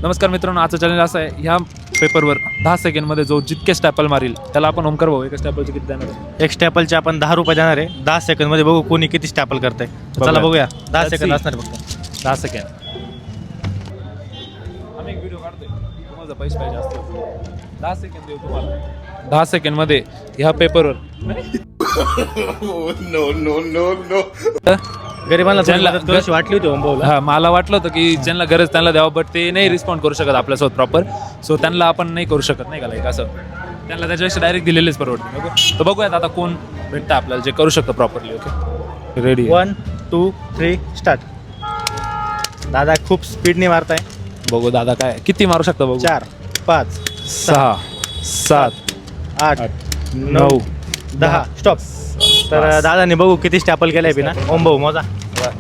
नमस्कार मित्रांनो, आजचं चॅलेंज असं आहे, ह्या पेपरवर 10 सेकंडमध्ये जो जितके स्टॅपल मारील त्याला आपण ओमकार भाऊ एका स्टॅपलचे किती देणार आहे? एक स्टॅपलचे आपण 10 रुपये देणार आहे. 10 सेकंदमध्ये बघू कोणी किती स्टॅपल करतंय. चला बघूया. 10 Let's सेकंद see. असणार आहे फक्त. 10 सेकंड. आम्ही एक व्हिडिओ काढतोय, तुम्हाला पैसे पाहिजे असतील 10 सेकंद देऊ तुम्हाला. 10 सेकंडमध्ये ह्या पेपरवर गरिबांना ज्यांना- थोडीशी वाटली होती ओमभाऊला. हा, मला वाटलं होतं की ज्यांना गरज त्यांना द्यावं, बट ते नाही रिस्पॉन्ड करू शकत आपल्यासोबत प्रॉपर. सो त्यांना आपण नाही करू शकत, नाही का, लाईक असं त्यांना त्याच्यापेक्षा डायरेक्ट दिलेलेच परवडते. ओके, तर बघूयात आता कोण भेटतं आपल्याला जे करू शकतं प्रॉपरली. Okay, ready? 1 2 3 स्टार्ट. दादा खूप स्पीडने मारताय. बघू दादा काय किती मारू शकता. बघू 4 5 6 7 8 9 9 10 स्टॉप. तर दादाने बघू किती स्टॅपल केलंय बिना. ओमभाऊ मोजा.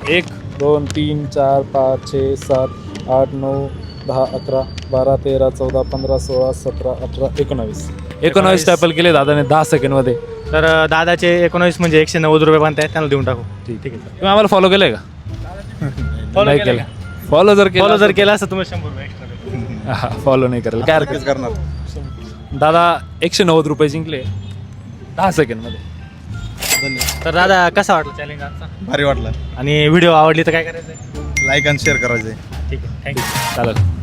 1 2 3 4 5 6 7 8 9 10 11 12 13 14 15 16 17 18 19 स्टॅपल केले दादाने 10 सेकंडमध्ये. तर दादाचे 19 म्हणजे 190 रुपये बनताय. त्यांना देऊन टाकू. ठीक आहे. तुम्ही आम्हाला फॉलो केलंय का? नाही केलं. फॉलो जर केलं फॉलो जर केला असं तुम्ही 100 रुपये एक्स्ट्रा. फॉलो नाही करेल काय हरकत करणार. दादा 190 रुपये जिंकले 10 सेकंडमध्ये. धन्यवाद. तर दादा कसा वाटला चॅलेंज आजचा? भारी वाटलं. आणि व्हिडिओ आवडली तर काय करायचं? लाईक आणि शेअर करायचे. ठीक आहे. थँक्यू. चालेल.